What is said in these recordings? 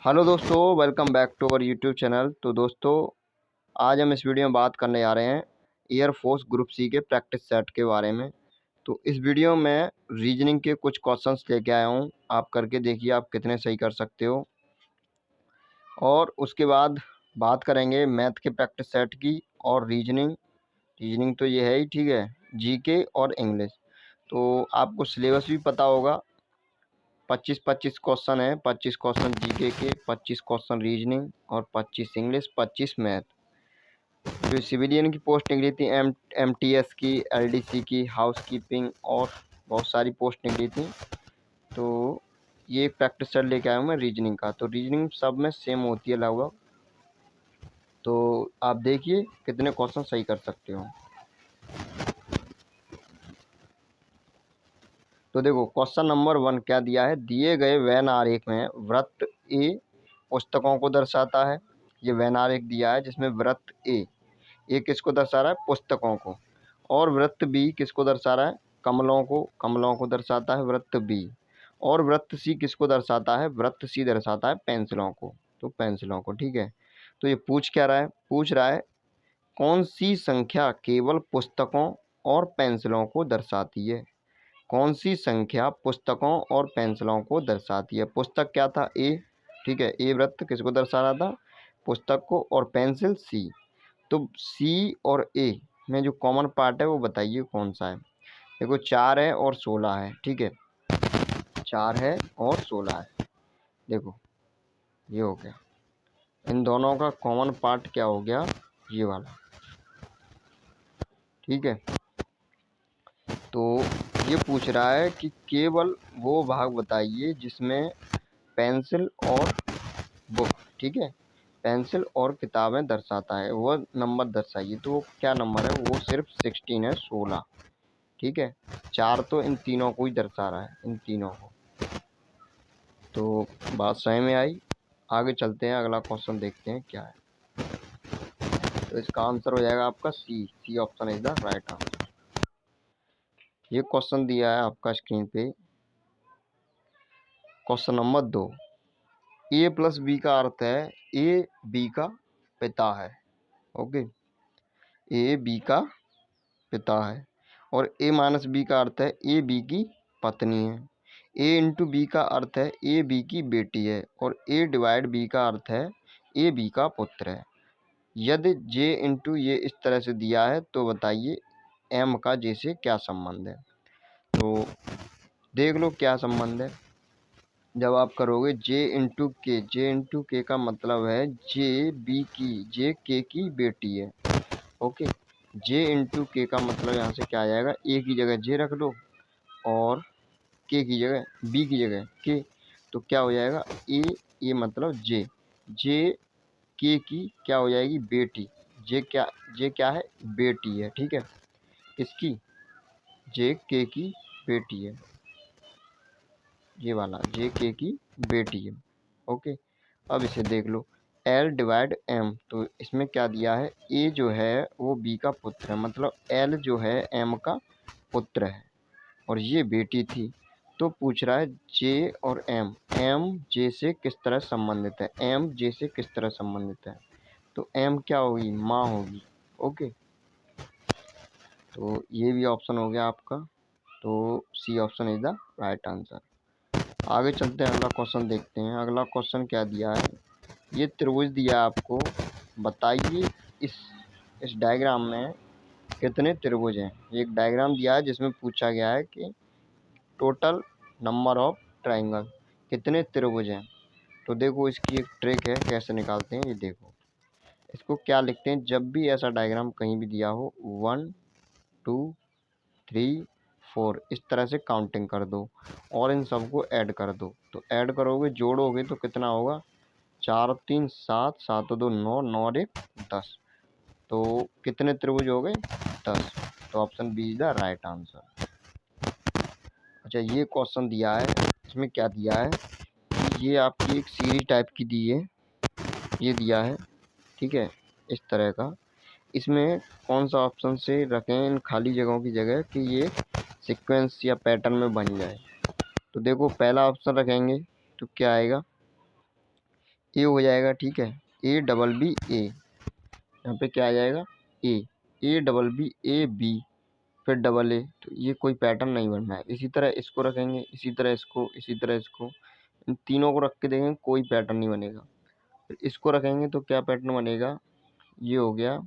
Hello दोस्तों, welcome back to our YouTube channel. तो दोस्तों, आज हम इस वीडियो में बात करने जा रहे हैं एयरफोर्स ग्रुप सी के प्रैक्टिस सेट के बारे में। तो इस वीडियो में रीजनिंग के कुछ क्वेश्चंस लेके आया हूँ, आप करके देखिए आप कितने सही कर सकते हो। और उसके बाद बात करेंगे मैथ के प्रैक्टिस सेट की और रीजनिंग। रीजनिंग तो ये है ही, ठीक है, जीके और इंग्लिश। तो आपको सिलेबस भी पता होगा, 25-25 क्वेश्चन है, 25 क्वेश्चन जीके के, 25 क्वेश्चन रीजनिंग और 25 इंग्लिश, 25 मैथ। जो सिविलियन की पोस्ट निकली थी एमटीएस की, एलडीसी की, हाउस कीपिंग और बहुत सारी पोस्ट निकली थी। तो ये प्रैक्टिस सेट लेके आया हूँ मैं रीजनिंग का। तो रीजनिंग सब में सेम होती है लगभग। तो आप देखिए कितने क्वेश्चन सही कर सकते हो। तो देखो क्वेश्चन नंबर 1 क्या दिया है। दिए गए वेन आरेख में वृत्त ए पुस्तकों को दर्शाता है। ये वेन आरेख दिया है जिसमें वृत्त ए किसको दर्शा रहा है, पुस्तकों को। और वृत्त बी किसको दर्शा रहा है, कमलों को दर्शाता है वृत्त बी। और वृत्त सी किसको दर्शाता है, वृत्त सी दर्शाता है पेंसिलों को। तो पेंसिलों को, ठीक है। तो ये पूछ क्या रहा है, पूछ रहा है कौन सी संख्या केवल पुस्तकों और पेंसिलों को दर्शाती है। कौन सी संख्या पुस्तकों और पेंसिलों को दर्शाती है। पुस्तक क्या था, ए, ठीक है। ए वृत्त किसको दर्शा रहा था, पुस्तक को। और पेंसिल सी। तो सी और ए में जो कॉमन पार्ट है वो बताइए कौन सा है। देखो 4 है और 16 है, ठीक है। 4 है और 16 है। देखो ये हो गया, इन दोनों का कॉमन पार्ट क्या हो गया, ये वाला, ठीक है। तो ये पूछ रहा है कि केवल वो भाग बताइए जिसमें पेंसिल और बुक, ठीक है, पेंसिल और किताबें दर्शाता है, वो नंबर दर्शाइए। तो वो क्या नंबर है, वो सिर्फ 16 है, 16, ठीक है। 4 तो इन तीनों को ही दर्शा रहा है, इन तीनों को। तो बात सही में आई। आगे चलते हैं, अगला क्वेश्चन देखते हैं क्या है। तो इसका आंसर हो जाएगा आपका C option is the right answer. ये क्वेश्चन दिया है आपका स्क्रीन पे, question number 2। A plus B का अर्थ है ए बी का पिता है, ओके। ए बी का पिता है। और ए माइनस बी का अर्थ है ए बी की पत्नी है। ए इंटू बी का अर्थ है ए बी की बेटी है। और ए डिवाइड बी का अर्थ है ए बी का पुत्र है। यदि जे इंटू ये इस तरह से दिया है तो बताइए एम का जे से क्या संबंध है। तो देख लो क्या संबंध है। जब आप करोगे जे इंटू के का मतलब है जे के की बेटी है, ओके। जे इंटू के का मतलब यहाँ से क्या आ जाएगा, ए की जगह जे रख लो और के की जगह बी की जगह के। तो क्या हो जाएगा, ए मतलब जे के की क्या हो जाएगी, बेटी। जे क्या है, बेटी है, ठीक है। किसकी, जे के की बेटी है, ये वाला जे के की बेटी है, ओके। अब इसे देख लो, एल डिवाइड एम। तो इसमें क्या दिया है, ए जो है वो बी का पुत्र है, मतलब एल जो है एम का पुत्र है और ये बेटी थी। तो पूछ रहा है जे और एम जे से किस तरह संबंधित है, एम जे से किस तरह संबंधित है। तो एम क्या होगी, माँ होगी, ओके। तो ये भी ऑप्शन हो गया आपका। तो C option is the right answer. आगे चलते हैं, अगला क्वेश्चन देखते हैं। अगला क्वेश्चन क्या दिया है, ये त्रिभुज दिया है आपको, बताइए इस डायग्राम में कितने त्रिभुज हैं। एक डायग्राम दिया है जिसमें पूछा गया है कि टोटल नंबर ऑफ ट्राइंगल, कितने त्रिभुज हैं। तो देखो इसकी एक ट्रिक है कैसे निकालते हैं, ये देखो। इसको क्या लिखते हैं, जब भी ऐसा डायग्राम कहीं भी दिया हो 1 2 3 4 इस तरह से काउंटिंग कर दो और इन सबको ऐड कर दो। तो ऐड करोगे, जोड़ोगे तो कितना होगा, 4 और 3 7, 7 और 2 9, 9 और 1 10। तो कितने त्रिभुज हो गए, 10। तो option B is the right answer. अच्छा, ये क्वेश्चन दिया है, इसमें क्या दिया है कि ये आपकी एक सीरीज टाइप की दी है, ये दिया है, ठीक है, इस तरह का। इसमें कौन सा ऑप्शन से रखें इन खाली जगहों की जगह कि ये सीक्वेंस या पैटर्न में बन जाए। तो देखो पहला ऑप्शन रखेंगे तो क्या आएगा, ए हो जाएगा, ठीक है। ए डबल बी ए, यहाँ पे क्या आ जाएगा A double B A B, फिर डबल ए। तो ये कोई पैटर्न नहीं बनना है। इसी तरह इसको रखेंगे, इसी तरह इसको, इसी तरह इसको, इन तीनों को रख के देखेंगे कोई पैटर्न नहीं बनेगा। फिर इसको रखेंगे तो क्या पैटर्न बनेगा, ये हो गया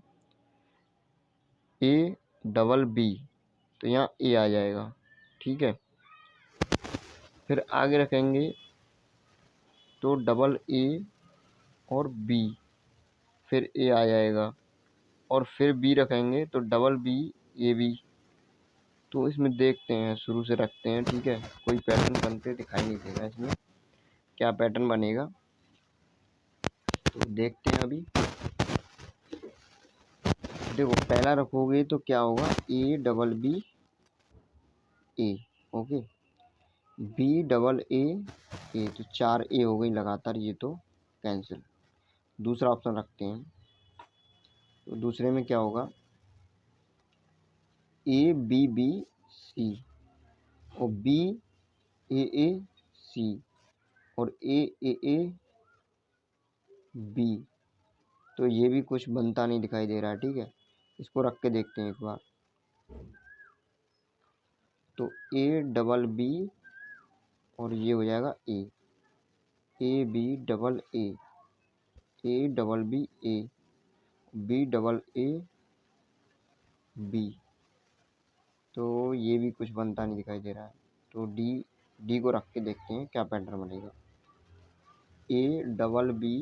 ए डबल बी, तो यहाँ ए आ जाएगा, ठीक है। फिर आगे रखेंगे तो डबल ए और बी, फिर ए आ जाएगा। और फिर बी रखेंगे तो डबल बी ए बी। तो इसमें देखते हैं, शुरू से रखते हैं, ठीक है। कोई पैटर्न बनते दिखाई नहीं देगा इसमें, क्या पैटर्न बनेगा तो देखते हैं अभी। देखो पहला रखोगे तो क्या होगा, A double B A, okay, B double A A, तो 4 ए हो गई लगातार, ये तो कैंसिल। दूसरा ऑप्शन रखते हैं, तो दूसरे में क्या होगा, ए बी बी सी, और बी ए सी, और ए बी। तो ये भी कुछ बनता नहीं दिखाई दे रहा है, ठीक है। इसको रख के देखते हैं एक बार। तो ए डबल बी और ये हो जाएगा A B double A double B A, B double A B. तो ये भी कुछ बनता नहीं दिखाई दे रहा है। तो डी को रख के देखते हैं क्या पैटर्न बनेगा, A double B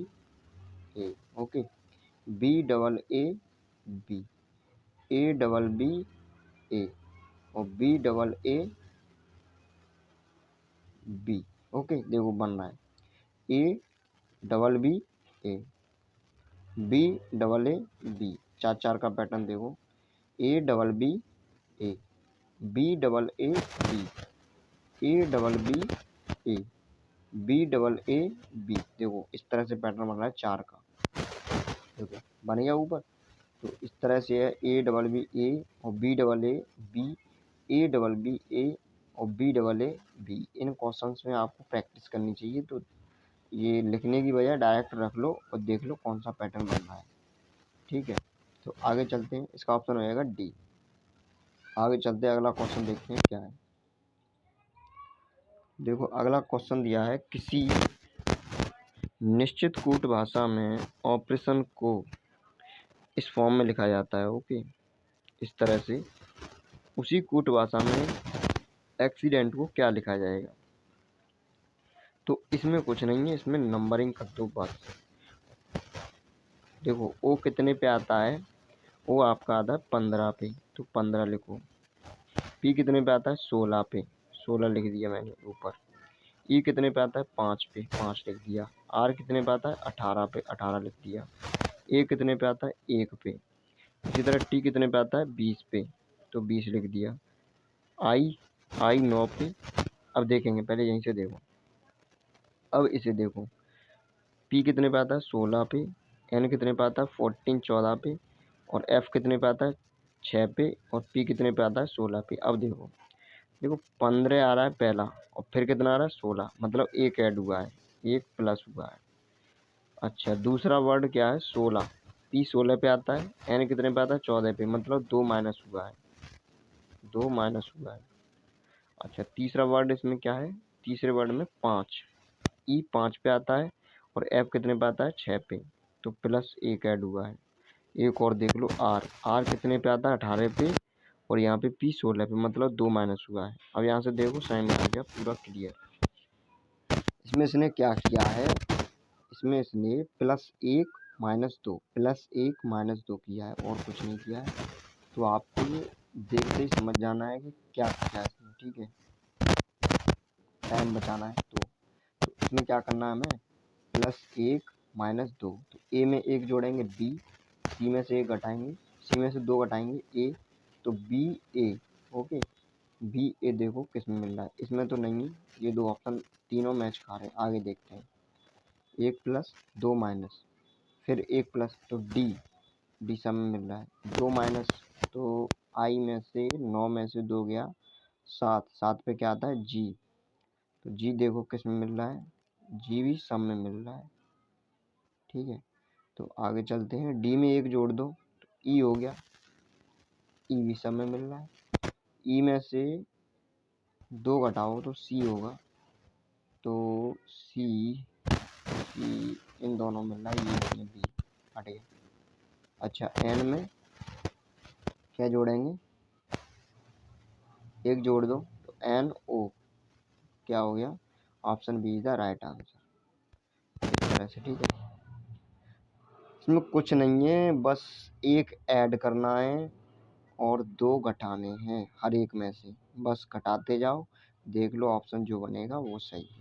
A, okay, B double A B, A double B A, और B double A B, okay. देखो बन रहा है A double B A, B double A B, 4 का पैटर्न देखो, A double B A, B double A B, A double B A, B double A B. देखो इस तरह से पैटर्न बन रहा है 4 का, देखो बन गया ऊपर। तो इस तरह से है ए डबल बी ए और B double A B, A double B A और बी डबल ए बी। इन क्वेश्चंस में आपको प्रैक्टिस करनी चाहिए। तो ये लिखने की बजाय डायरेक्ट रख लो और देख लो कौन सा पैटर्न बन रहा है, ठीक है। तो आगे चलते हैं, इसका ऑप्शन हो जाएगा डी। आगे चलते हैं, अगला क्वेश्चन देखते हैं क्या है। देखो अगला क्वेश्चन दिया है, किसी निश्चित कूट भाषा में ऑपरेशन को इस फॉर्म में लिखा जाता है, ओके, इस तरह से। उसी कूट भाषा में एक्सीडेंट को क्या लिखा जाएगा। तो इसमें कुछ नहीं है, इसमें नंबरिंग कर दो बस। देखो ओ कितने पे आता है, ओ आपका आता है 15 पे, तो 15 लिखो। पी कितने पे आता है, 16 पे, 16 लिख दिया मैंने ऊपर। ई कितने पे आता है, 5 पे, 5 लिख दिया। आर कितने पे आता है, 18 पे, 18 लिख दिया। ए कितने पे आता है, 1 पे। इसी तरह टी कितने पे आता है, 20 पे, तो 20 लिख दिया। आई 9 पे। अब देखेंगे, पहले यहीं से देखो, अब इसे देखो, पी कितने पे आता है, 16 पे, एन कितने पे आता है, 14 14 पे, और एफ कितने पे आता है, 6 पे, और पी कितने पे आता है, 16 पे। अब देखो देखो 15 आ रहा है पहला, और फिर कितना आ रहा है, 16, मतलब एक ऐड हुआ है, एक प्लस हुआ है। अच्छा दूसरा वर्ड क्या है, 16, पी 16 पे आता है, एन कितने पे आता है, 14 पे, मतलब 2 माइनस हुआ है, 2 माइनस हुआ है। अच्छा तीसरा वर्ड इसमें क्या है, तीसरे वर्ड में 5, ई 5 पे आता है, और एफ कितने पे आता है, 6 पे, तो प्लस एक ऐड हुआ है। एक और देख लो, आर कितने पे आता है, 18 पे, और यहाँ पे पी 16 पे, मतलब 2 माइनस हुआ है। अब यहाँ से देखो साइन आ गया पूरा क्लियर। इसमें इसने क्या किया है, इसमें इसने +1 - 2, +1 - 2 किया है, और कुछ नहीं किया है। तो आपको ये देखते ही समझ जाना है कि क्या किया है इसमें, ठीक है। टाइम बचाना है तो इसमें क्या करना है हमें, +1 - 2। तो ए में 1 जोड़ेंगे बी, सी में से 1 घटाएंगे, सी में से 2 घटाएंगे ए, तो बी ए, ओके। बी ए देखो किस में मिल रहा है, इसमें तो नहीं है, ये दो ऑप्शन तीनों मैच खा रहे हैं। आगे देखते हैं, 1 प्लस 2 माइनस, फिर 1 प्लस, तो डी सब में मिल रहा है। 2 माइनस, तो आई में से 9 में से 2 गया 7, 7 पे क्या आता है, जी। तो जी देखो किस में मिल रहा है, जी भी सब में मिल रहा है। ठीक है। तो आगे चलते हैं, डी में 1 जोड़ दो तो ई हो गया, ई भी सब में मिल रहा है। ई में से 2 घटाओ तो सी होगा, तो सी इन दोनों में मिल रहा है, ये नहीं है, बी हट गया। अच्छा एन में क्या जोड़ेंगे, 1 जोड़ दो तो एन ओ, क्या हो गया, option B is the right answer. इस तरह से, ठीक है। इसमें कुछ नहीं है, बस 1 ऐड करना है और 2 घटाने हैं हर एक में से, बस घटाते जाओ, देख लो ऑप्शन जो बनेगा वो सही है।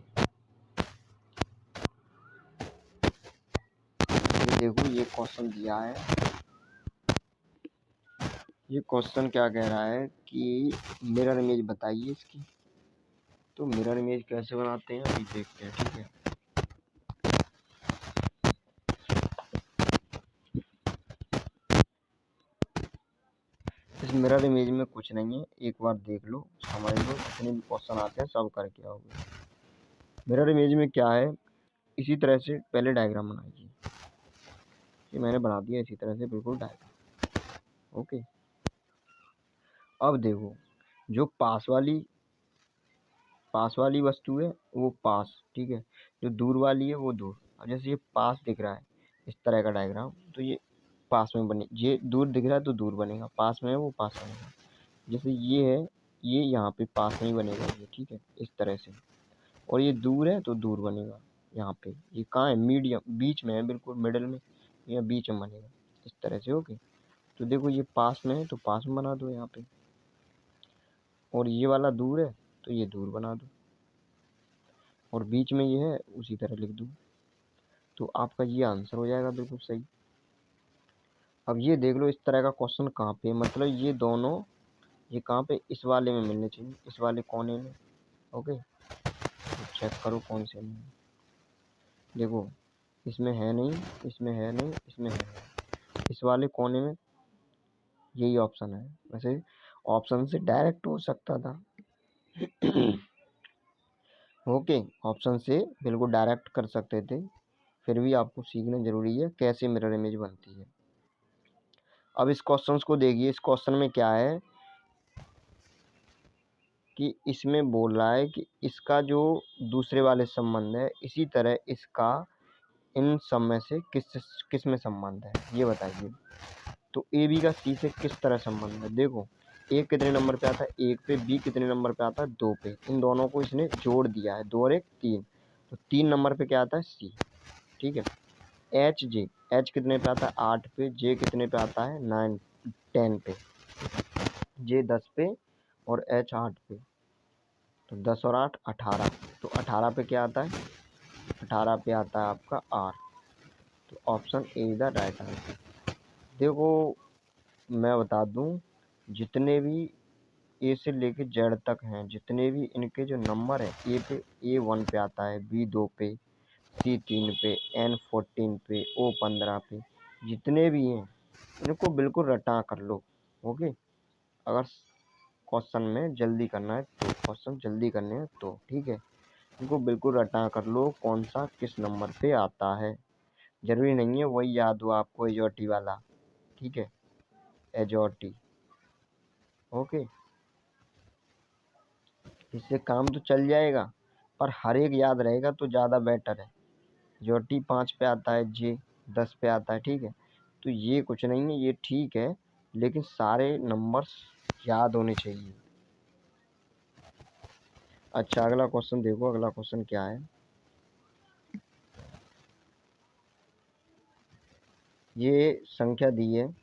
ये देखो ये क्वेश्चन दिया है, ये क्वेश्चन क्या कह रहा है कि मिरर इमेज बताइए इसकी। तो मिरर इमेज कैसे बनाते हैं अभी देखते हैं, ठीक है। इस मिरर इमेज में कुछ नहीं है, एक बार देख लो, समझ लो, जितने भी क्वेश्चन आते हैं सब करके आओगे। मिरर इमेज में क्या है, इसी तरह से पहले डायग्राम बनाइए, ये मैंने बना दिया इसी तरह से बिल्कुल डायग्राम। ओके, अब देखो जो पास वाली वस्तु है वो पास, ठीक है, जो दूर वाली है वो दूर। अब जैसे ये पास दिख रहा है इस तरह का डायग्राम, तो ये पास में बने, ये दूर दिख रहा है तो दूर बनेगा, पास में है वो पास बनेगा। जैसे ये है, ये यहाँ पे पास में ही बनेगा ये, ठीक है, इस तरह से। और ये दूर है तो दूर बनेगा यहाँ पे, ये कहाँ है, मीडियम बीच में है, बिल्कुल मिडिल में या बीच में बनेगा इस तरह से। ओके, तो देखो ये पास में है तो पास में बना दो यहाँ पे, और ये वाला दूर है तो ये दूर बना दो, और बीच में ये है उसी तरह लिख दूँ, तो आपका ये आंसर हो जाएगा बिल्कुल सही। अब ये देख लो इस तरह का क्वेश्चन कहाँ पे, मतलब ये दोनों, ये कहाँ पे, इस वाले में मिलने चाहिए, इस वाले कोने में। ओके, तो चेक करो कौन से में। देखो इसमें है नहीं, इसमें है नहीं, इसमें है नहीं, इस वाले कोने में यही ऑप्शन है। वैसे ऑप्शन से डायरेक्ट हो सकता था ओके, ऑप्शन से बिल्कुल डायरेक्ट कर सकते थे, फिर भी आपको सीखना जरूरी है कैसे मिरर इमेज बनती है। अब इस क्वेश्चन को देखिए, इस क्वेश्चन में क्या है कि इसमें बोल रहा है कि इसका जो दूसरे वाले संबंध है, इसी तरह इसका इन सब में से किस में संबंध है, ये बताइए। तो ए बी का सी से किस तरह संबंध है, देखो ए कितने नंबर पे आता है, 1 पे, बी कितने नंबर पे आता है, 2 पे, इन दोनों को इसने जोड़ दिया है, 2 और 1 3, तो 3 नंबर पे क्या आता है, सी, ठीक है। एच कितने पे आता है, 8 पे, जे कितने पे आता है, 9 10 पे, जे 10 पे और एच 8 पे, तो 10 और 8 18, तो 18 पे क्या आता है, 18 पे आता है आपका आर, तो option A is the right answer. देखो मैं बता दूं, जितने भी ए से लेके जेड तक हैं, जितने भी इनके जो नंबर है, ए पे A1 पे आता है, बी 2 पे, सी 3 पे, एन 14 पे, ओ 15 पे, जितने भी हैं इनको बिल्कुल रटा कर लो। ओके, अगर क्वेश्चन में जल्दी करना है तो, क्वेश्चन जल्दी करने हैं तो, ठीक है, इनको बिल्कुल रटा कर लो कौन सा किस नंबर पे आता है। जरूरी नहीं है वही याद हो आपको एजॉटी वाला, ठीक है, एजॉटी। ओके, इससे काम तो चल जाएगा, पर हर एक याद रहेगा तो ज़्यादा बेटर है। एजॉटी 5 पे आता है, जे 10 पे आता है, ठीक है, तो ये कुछ नहीं है, ये ठीक है, लेकिन सारे नंबर्स याद होने चाहिए। अच्छा अगला क्वेश्चन देखो, अगला क्वेश्चन क्या है, ये संख्या दी है,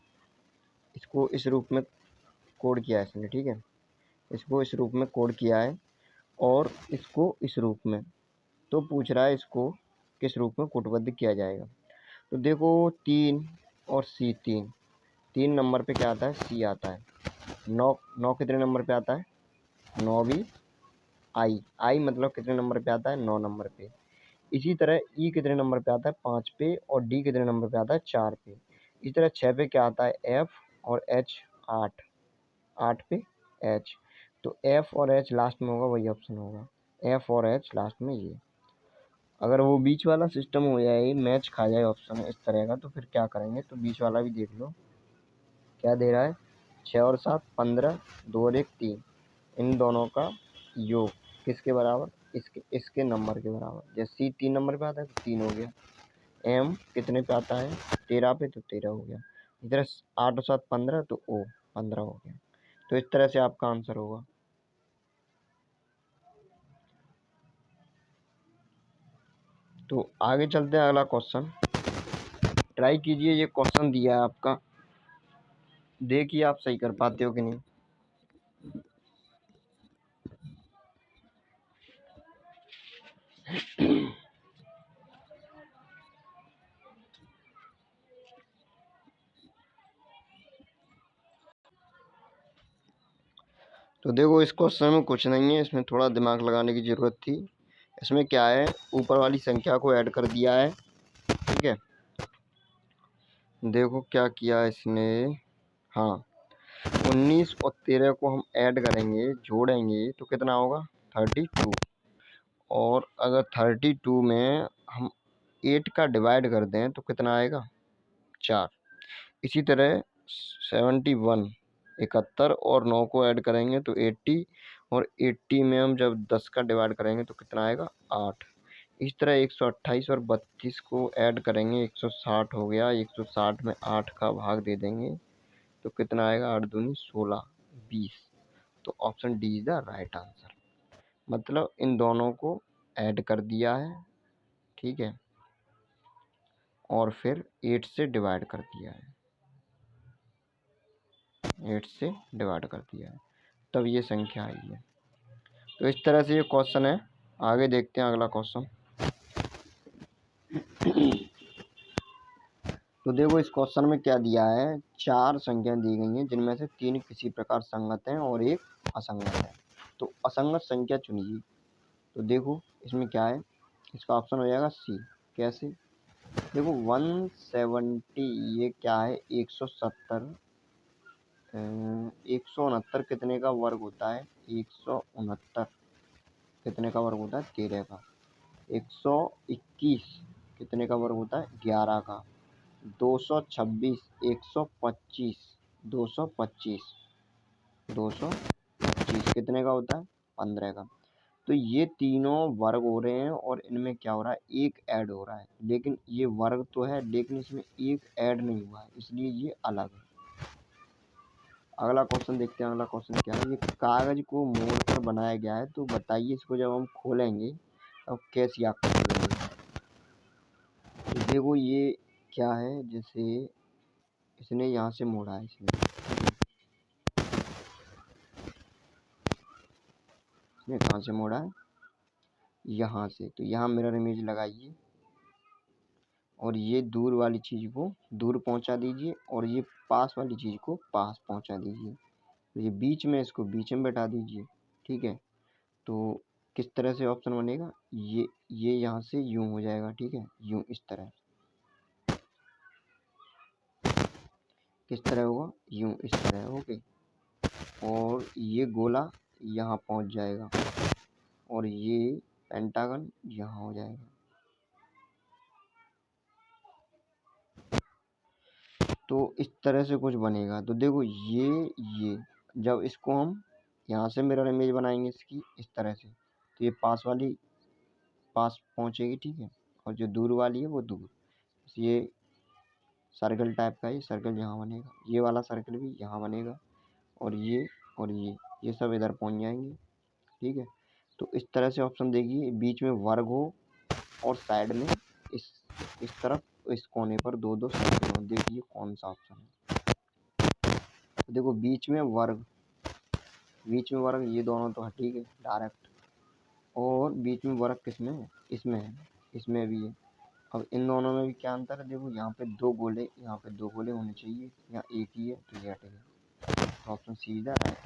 इसको इस रूप में कोड किया है इसने, ठीक है, इसको इस रूप में कोड किया है और इसको इस रूप में, तो पूछ रहा है इसको किस रूप में कोडबद्ध किया जाएगा। तो देखो 3 और सी, 3 नंबर पे क्या आता है, सी आता है। 9 कितने नंबर पे आता है, 9 भी, आई मतलब कितने नंबर पे आता है, 9 नंबर पे। इसी तरह ई कितने नंबर पे आता है, 5 पे, और डी कितने नंबर पे आता है, 4 पे। इसी तरह 6 पे क्या आता है, एफ, और एच 8 पे एच, तो एफ और एच लास्ट में होगा, वही ऑप्शन होगा, एफ और एच लास्ट में ये। अगर वो बीच वाला सिस्टम हो जाए, मैच खा जाए ऑप्शन इस तरह का, तो फिर क्या करेंगे, तो बीच वाला भी देख लो क्या दे रहा है। 6 और 7 15, 2 और 1 3, इन दोनों का योग किसके बराबर, इसके नंबर के बराबर। जैसे सी 3 नंबर पे आता है तो 3 हो गया, एम कितने पे आता है 13 पे, तो 13 हो गया। इधर 8 और 7 15, तो ओ 15 हो गया। तो इस तरह से आपका आंसर होगा। तो आगे चलते हैं, अगला क्वेश्चन ट्राई कीजिए। ये क्वेश्चन दिया है आपका, देखिए आप सही कर पाते हो कि नहीं। तो देखो इस क्वेश्चन में कुछ नहीं है, इसमें थोड़ा दिमाग लगाने की ज़रूरत थी। इसमें क्या है, ऊपर वाली संख्या को ऐड कर दिया है, ठीक है। देखो क्या किया इसने, हाँ 19 और 13 को हम ऐड करेंगे, जोड़ेंगे तो कितना होगा 32। और अगर 32 में हम 8 का डिवाइड कर दें तो कितना आएगा 4। इसी तरह 71 71 और 9 को ऐड करेंगे तो 80, और 80 में हम जब 10 का डिवाइड करेंगे तो कितना आएगा 8। इस तरह 128 और 32 को ऐड करेंगे, 160 हो गया। 160 में 8 का भाग दे देंगे तो कितना आएगा, 8 दूनी 16 20। तो option D is the right answer. मतलब इन दोनों को ऐड कर दिया है, ठीक है, और फिर 8 से डिवाइड कर दिया है, 8 से डिवाइड कर दिया है, तब ये संख्या आई है। तो इस तरह से ये क्वेश्चन है। आगे देखते हैं अगला क्वेश्चन। तो देखो इस क्वेश्चन में क्या दिया है, 4 संख्याएं दी गई हैं जिनमें से 3 किसी प्रकार संगत हैं और एक असंगत है। तो असंगत संख्या चुनिए। तो देखो इसमें क्या है, इसका ऑप्शन हो जाएगा सी। कैसे, देखो 170 ये क्या है 170, 169 कितने का वर्ग होता है, 169 कितने का वर्ग होता है 13 का। 121 कितने का वर्ग होता है 11 का। 226 125 225 225 कितने का होता है 15 का। तो ये तीनों वर्ग हो रहे हैं और इनमें क्या हो रहा है, एक ऐड हो रहा है। लेकिन ये वर्ग तो है, लेकिन इसमें एक ऐड नहीं हुआ है, इसलिए ये अलग है। अगला क्वेश्चन देखते हैं। अगला क्वेश्चन क्या है, ये कागज को मोड़कर बनाया गया है, तो बताइए इसको जब हम खोलेंगे तब कैसी आकृति बनेगी। तो देखो ये क्या है, जैसे इसने यहाँ से मोड़ा है, इसने कहाँ से मोड़ा है, यहाँ से। तो यहाँ मिरर इमेज लगाइए और ये दूर वाली चीज़ को दूर पहुँचा दीजिए और ये पास वाली चीज़ को पास पहुँचा दीजिए। तो ये बीच में, इसको बीच में बैठा दीजिए, ठीक है। तो किस तरह से ऑप्शन बनेगा, ये यहाँ से यूं हो जाएगा, ठीक है, यूं इस तरह। किस तरह होगा, यूं इस तरह, ओके। और ये गोला यहाँ पहुँच जाएगा और ये पेंटागन यहाँ हो जाएगा। तो इस तरह से कुछ बनेगा। तो देखो ये जब इसको हम यहाँ से मिरर इमेज बनाएंगे इसकी इस तरह से, तो ये पास वाली पास पहुँचेगी, ठीक है, और जो दूर वाली है वो दूर। ये सर्कल टाइप का, ये सर्कल यहाँ बनेगा, ये वाला सर्कल भी यहाँ बनेगा, और ये सब इधर पहुँच जाएंगे, ठीक है। तो इस तरह से ऑप्शन देखिए, बीच में वर्ग हो और साइड में इस तरफ इस कोने पर दो दो सर्कल हो। देखिए कौन सा ऑप्शन है। तो देखो बीच में वर्ग ये दोनों तो है, ठीक है, डायरेक्ट। और बीच में वर्ग किसमें है, इसमें है, इसमें भी है। अब इन दोनों में भी क्या अंतर है, देखो यहाँ पे दो गोले, यहाँ पे दो गोले होने चाहिए, यहाँ एक ही है, तो ये हट गया। तो ऑप्शन सी इधर है।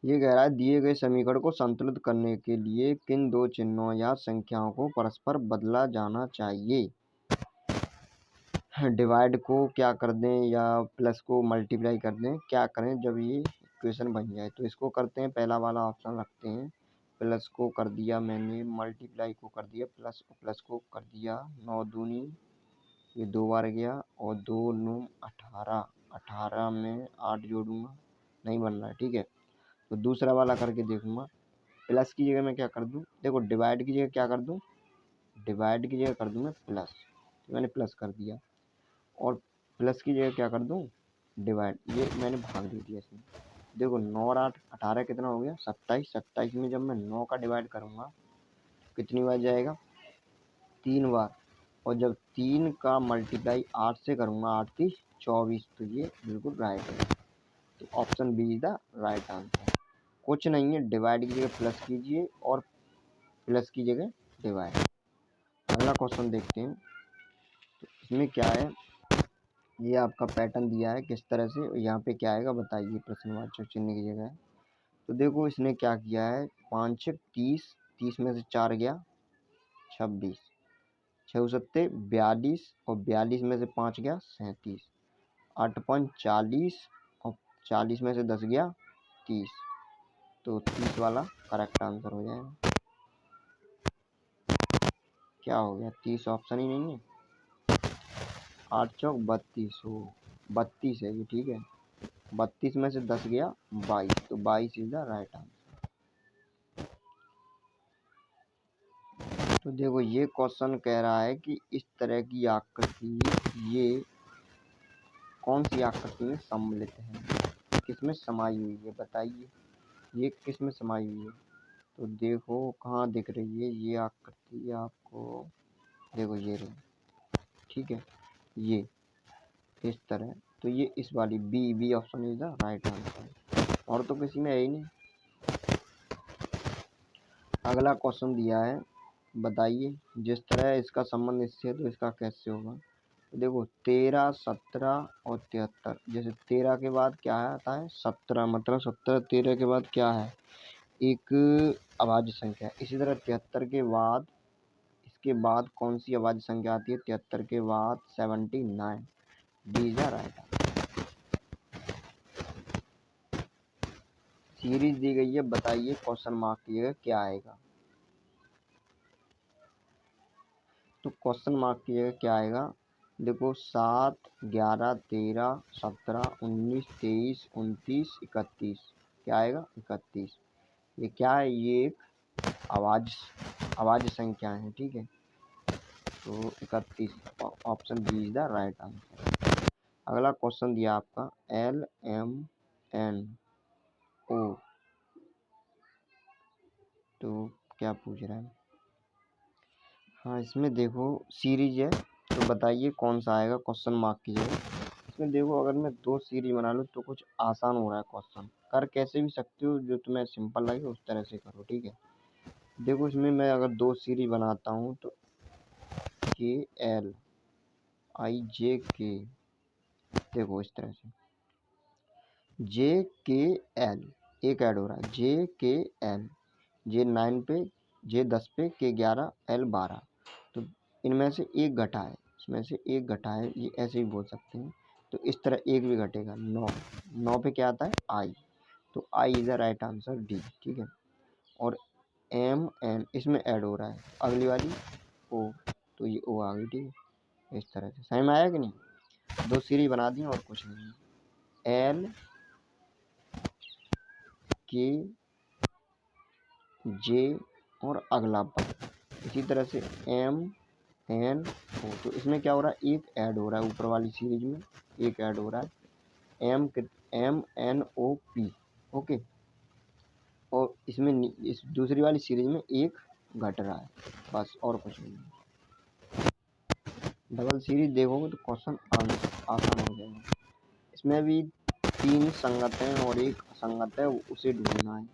ये कह रहा है दिए गए समीकरण को संतुलित करने के लिए किन दो चिन्हों या संख्याओं को परस्पर बदला जाना चाहिए। डिवाइड को क्या कर दें या प्लस को मल्टीप्लाई कर दें, क्या करें जब ये इक्वेशन बन जाए। तो इसको करते हैं, पहला वाला ऑप्शन रखते हैं, प्लस को कर दिया मैंने, मल्टीप्लाई को कर दिया प्लस, प्लस को कर दिया 9 दूनी, ये 2 बार गया, और 2 9 18, 18 में 8 जोड़ूंगा, नहीं बन रहा है, ठीक है। तो दूसरा वाला करके देखूंगा। प्लस की जगह मैं क्या कर दूं, देखो डिवाइड की जगह क्या कर दूं, डिवाइड की जगह कर दूं मैं प्लस, तो मैंने प्लस कर दिया। और प्लस की जगह क्या कर दूं, डिवाइड, ये मैंने भाग दे दिया इसमें। देखो 9 और 8 18 कितना हो गया 27, 27 में जब मैं 9 का डिवाइड करूंगा कितनी बार जाएगा, 3 बार। और जब 3 का मल्टीप्लाई 8 से करूंगा, 8 3 24, तो ये बिल्कुल राइट है। तो option B is the right answer. कुछ नहीं है, डिवाइड की जगह प्लस कीजिए और प्लस की जगह डिवाइड। अगला क्वेश्चन देखते हैं। तो इसमें क्या है, ये आपका पैटर्न दिया है किस तरह से, यहाँ पे क्या आएगा बताइए, प्रश्नवाचक चिन्ह की जगह है। तो देखो इसने क्या किया है, 5 6 30, 30 में से 4 गया 26, 6 सत्ते 42, और 42 में से 5 गया 37, 8 5 40, और 40 में से 10 गया 30, तो 30 वाला करेक्ट आंसर हो जाएगा। क्या हो गया, 30 ऑप्शन ही नहीं है, 8 चौक 32 हो, 32 है ये, ठीक है। 32 में से 10 गया 22, तो 22 इज द राइट आंसर। तो देखो ये क्वेश्चन कह रहा है कि इस तरह की आकृति ये कौन सी आकृति में सम्मिलित है, किसमें समाई हुई है, बताइए ये किसमें समाई हुई है। तो देखो कहाँ दिख रही है ये आकृति आपको, देखो ये रही, ठीक है, ये इस तरह, तो ये इस वाली B, B option is the right answer, और तो किसी में है ही नहीं। अगला क्वेश्चन दिया है, बताइए जिस तरह इसका संबंध इससे है तो इसका कैसे होगा। तो देखो 13 17 और 73, जैसे 13 के बाद क्या आता है 17, मतलब 17 13 के बाद क्या है एक अभाज्य संख्या। इसी तरह 73 के बाद, इसके बाद कौन सी अभाज्य संख्या आती है, 73 के बाद 79, D is the right answer. Series दी गई है, बताइए क्वेश्चन मार्क की जगह क्या आएगा। तो क्वेश्चन मार्क की जगह क्या आएगा, देखो 7 11 13 17 19 23 29 31, क्या आएगा 31। ये क्या है, ये एक अभाज्य संख्या है, ठीक है। तो 31 option B is the right answer. अगला क्वेश्चन दिया आपका LMNO, तो क्या पूछ रहा है, हाँ इसमें देखो सीरीज है, तो बताइए कौन सा आएगा क्वेश्चन मार्क की जगह। इसमें देखो अगर मैं 2 सीरीज बना लूँ तो कुछ आसान हो रहा है क्वेश्चन, कर कैसे भी सकते हो, जो तुम्हें सिंपल लगे उस तरह से करो, ठीक है। देखो इसमें मैं अगर 2 सीरीज बनाता हूँ तो KL IJK, देखो इस तरह से JKL एक ऐड हो रहा है, JKL, J9 पे, J10 पे, K11 L12, तो इनमें से एक घटा है, इसमें से एक घटा है, ये ऐसे ही बोल सकते हैं। तो इस तरह एक भी घटेगा 9, 9 पे क्या आता है I, तो I is the right answer D, ठीक है। और MN इसमें ऐड हो रहा है, अगली वाली O, तो ये O आ गई, ठीक है। इस तरह से समझ में आया कि नहीं, 2 सीरीज बना दी और कुछ नहीं। L K J और अगला पद, इसी तरह से MNO, तो इसमें क्या हो रहा है एक ऐड हो रहा है, ऊपर वाली सीरीज में एक ऐड हो रहा है MNOP, ओके। और इसमें इस दूसरी वाली सीरीज में एक घट रहा है, बस और कुछ नहीं। डबल सीरीज देखोगे तो क्वेश्चन आसान हो जाएगा। इसमें भी 3 संगत हैं और एक असंगत है, उसे ढूंढना है।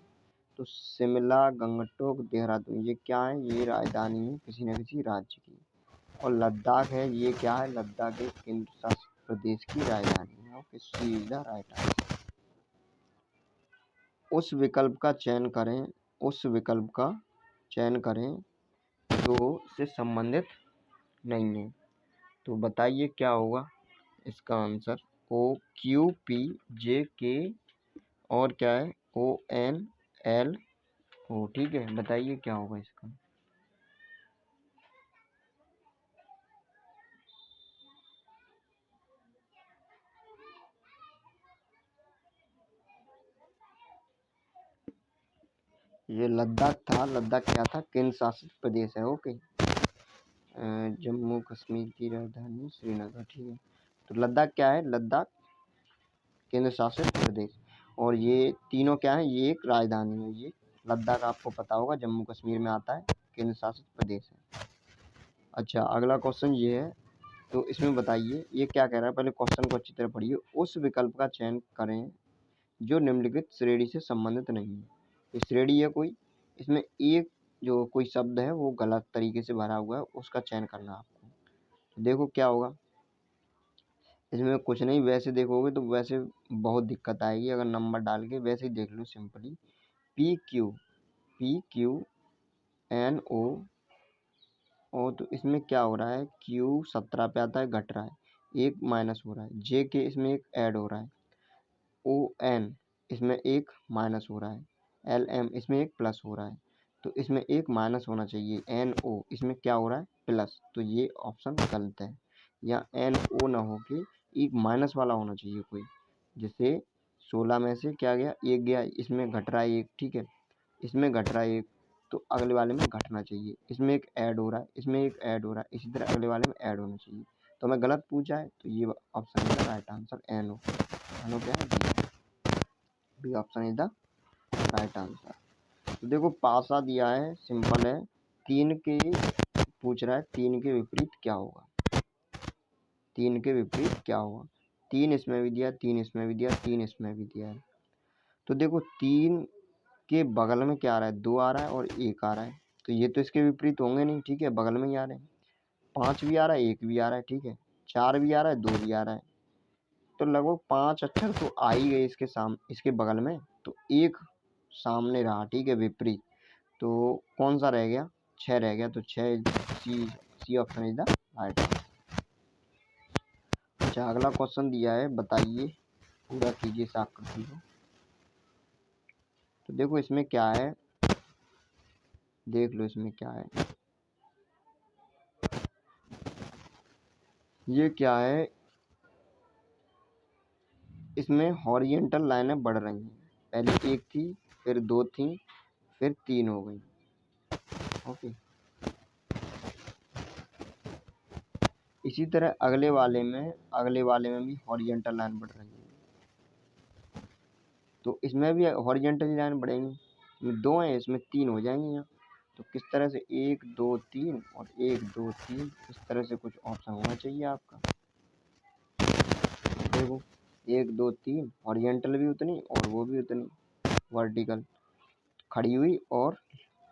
तो शिमला गंगटोक देहरादून, ये क्या है, ये राजधानी है किसी न किसी राज्य की। और लद्दाख है, ये क्या है, लद्दाख एक केंद्र शासित प्रदेश की राजधानी है, okay, C is the right answer. उस विकल्प का चयन करें, उस विकल्प का चयन करें जो से संबंधित नहीं है। तो बताइए क्या होगा इसका आंसर, OQPJK और क्या है ONL हो, ठीक है। बताइए क्या होगा इसका। ये लद्दाख था। लद्दाख क्या था? केंद्र शासित प्रदेश है। ओके। जम्मू कश्मीर की राजधानी श्रीनगर, ठीक है। तो लद्दाख क्या है? लद्दाख केंद्र शासित प्रदेश। और ये तीनों क्या है? ये एक राजधानी है। ये लद्दाख आपको पता होगा जम्मू कश्मीर में आता है, केंद्र शासित प्रदेश है। अच्छा, अगला क्वेश्चन ये है। तो इसमें बताइए ये क्या कह रहा है। पहले क्वेश्चन को अच्छी तरह पढ़िए। उस विकल्प का चयन करें जो निम्नलिखित श्रेणी से संबंधित नहीं है। ये श्रेणी है कोई, इसमें एक जो कोई शब्द है वो गलत तरीके से भरा हुआ है, उसका चयन करना है आपको। तो देखो क्या होगा इसमें। कुछ नहीं, वैसे देखोगे तो वैसे बहुत दिक्कत आएगी। अगर नंबर डाल के वैसे ही देख लो सिंपली। PQ PQNO। तो इसमें क्या हो रहा है? Q 17 पे आता है, घट रहा है, एक माइनस हो रहा है। JK इसमें एक ऐड हो रहा है। ON इसमें एक माइनस हो रहा है। LM इसमें एक प्लस हो रहा है। तो इसमें एक माइनस होना चाहिए। NO इसमें क्या हो रहा है? प्लस। तो ये ऑप्शन गलत है। या NO ना हो के एक माइनस वाला होना चाहिए कोई। जैसे 16 में से क्या गया? एक गया। इसमें घट रहा है एक, ठीक है। इसमें घट रहा है एक, तो अगले वाले में घटना चाहिए। इसमें एक ऐड हो रहा है, इसमें एक ऐड हो रहा है, इसी तरह अगले वाले में ऐड होना चाहिए। तो हमें गलत पूछा है, तो ये ऑप्शन है राइट आंसर। NO। NO क्या है? B option is the right answer. तो देखो पासा दिया है, सिंपल है। तीन के पूछ रहा है, तीन के विपरीत क्या होगा? तीन के विपरीत क्या होगा? तीन इसमें भी दिया, तीन इसमें भी दिया, तीन इसमें भी दिया है। तो देखो तीन के बगल में क्या आ रहा है? दो आ रहा है और एक आ रहा है। तो ये तो इसके विपरीत होंगे नहीं, ठीक है, बगल में ही आ रहे हैं। पाँच भी आ रहा है, एक भी आ रहा है, ठीक है। चार भी आ रहा है, दो भी आ रहा है। तो लगभग पांच अक्षर तो आ ही गए इसके बगल में। तो एक सामने रहा, ठीक है, विपरीत। तो कौन सा रह गया? छः रह गया। तो छः, C option is the right answer. अच्छा, अगला क्वेश्चन दिया है, बताइए, पूरा कीजिए इस आकृति को। तो देखो इसमें क्या है, देख लो इसमें क्या है। ये क्या है? इसमें हॉरिजेंटल लाइनें बढ़ रही हैं। पहले एक थी, फिर दो थी, फिर तीन हो गई। ओके। इसी तरह अगले वाले में भी हॉरिजेंटल लाइन बढ़ रही है। तो इसमें भी हॉरिजेंटल लाइन बढ़ेंगी। इसमें दो हैं, इसमें तीन हो जाएंगे यहाँ। तो किस तरह से? एक दो तीन और एक दो तीन, इस तरह से कुछ ऑप्शन होना चाहिए आपका। देखो एक दो तीन, हॉरिजेंटल भी उतनी और वो भी उतनी, वर्टिकल, खड़ी हुई और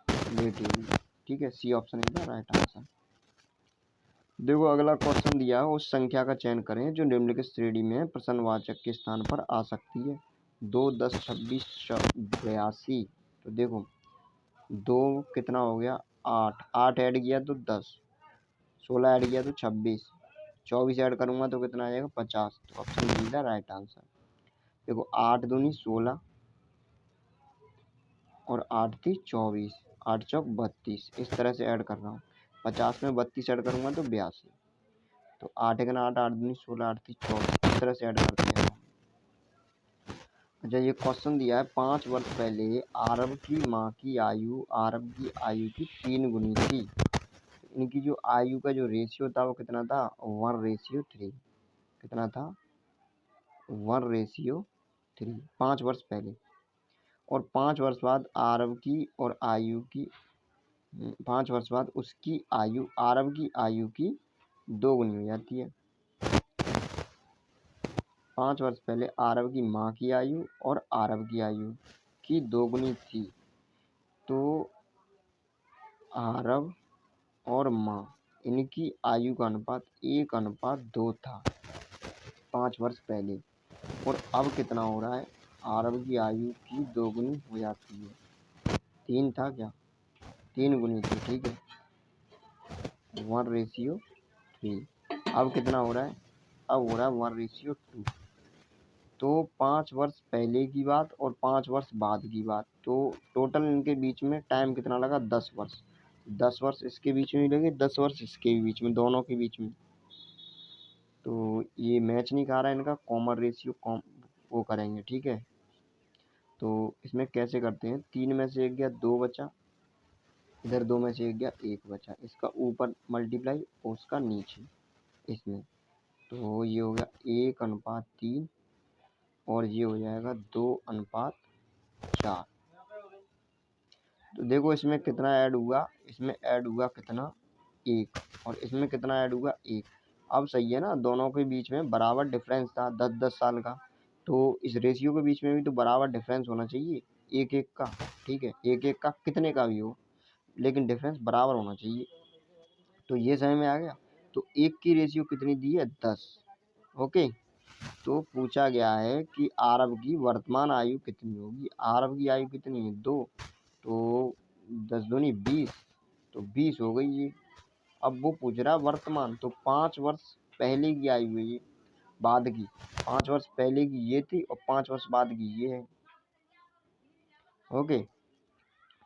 लेटी हुई, ठीक है। C option is the right answer. देखो अगला क्वेश्चन दिया है, उस संख्या का चयन करें जो निम्नलिखित श्रेणी में प्रश्नवाचक के स्थान पर आ सकती है। 2, 10, 26, 82। तो देखो दो कितना हो गया? 8, 8 ऐड किया तो 10, 16 ऐड किया तो 26, 24 ऐड करूंगा तो कितना आ जाएगा? 50। तो option D the right answer. देखो 8 दूनी 16 और 8 थी 24, 8 चौक 32, इस तरह से ऐड कर रहा हूँ। 50 में 32 ऐड करूंगा तो 82। तो 8 एक 8, 8 दूनी 16, 8 थी 24, इस तरह से ऐड करते हैं। अच्छा, ये क्वेश्चन दिया है, 5 वर्ष पहले आरब की माँ की आयु आरब की आयु की 3 गुनी थी। इनकी जो आयु का जो रेशियो था वो कितना था? 1:3। कितना था? 1:3। 5 वर्ष पहले। और 5 वर्ष बाद आरब की और आयु की 5 वर्ष बाद उसकी आयु आरब की आयु की 2 गुनी हो जाती है। 5 वर्ष पहले आरब की माँ की आयु और आरब की आयु की 2 गुनी थी। तो आरब और माँ, इनकी आयु का अनुपात 1:2 था 5 वर्ष पहले। और अब कितना हो रहा है? आरब की आयु की 2 गुनी हो जाती है। 3 था क्या? 3 गुनी थी, ठीक है। 1:3। अब कितना हो रहा है? अब हो रहा है 1:2। तो 5 वर्ष पहले की बात और 5 वर्ष बाद की बात, तो टोटल इनके बीच में टाइम कितना लगा? 10 वर्ष। 10 वर्ष इसके बीच में ही लगे, 10 वर्ष इसके भी बीच में, दोनों के बीच में। तो ये मैच नहीं खा रहा है इनका, कॉमन रेशियो वो करेंगे, ठीक है। तो इसमें कैसे करते हैं, 3 में से 1 गया, 2 बचा, इधर 2 में से 1 गया, 1 बचा, इसका ऊपर मल्टीप्लाई और उसका नीचे इसमें। तो ये हो गया 1:3 और ये हो जाएगा 2:4। तो देखो इसमें कितना ऐड हुआ, इसमें ऐड हुआ कितना? 1, और इसमें कितना ऐड हुआ? 1। अब सही है ना, दोनों के बीच में बराबर डिफरेंस था 10-10 साल का, तो इस रेशियो के बीच में भी तो बराबर डिफरेंस होना चाहिए, 1-1 का, ठीक है। 1-1 का कितने का भी हो, लेकिन डिफरेंस बराबर होना चाहिए। तो ये समझ में आ गया। तो 1 की रेशियो कितनी दी है? 10। ओके। तो पूछा गया है कि आरब की वर्तमान आयु कितनी होगी। आरब की आयु कितनी है? 2। तो 10 दूनी 20, तो 20 हो गई ये। अब वो पूछ रहा वर्तमान, तो 5 वर्ष पहले की आयु है ये, बाद की। 5 वर्ष पहले की ये थी और 5 वर्ष बाद की ये है। ओके।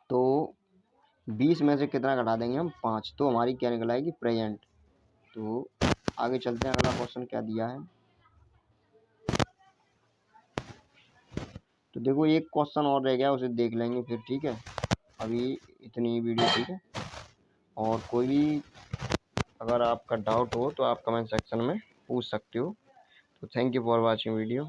तो 20 में से कितना घटा देंगे हम? 5, तो हमारी क्या निकल आएगी? प्रेजेंट। तो आगे चलते हैं, अगला क्वेश्चन क्या दिया है। तो देखो एक क्वेश्चन और रह गया, उसे देख लेंगे फिर, ठीक है। अभी इतनी वीडियो, ठीक है। और कोई भी अगर आपका डाउट हो तो आप कमेंट सेक्शन में पूछ सकते हो। तो thank you for watching video.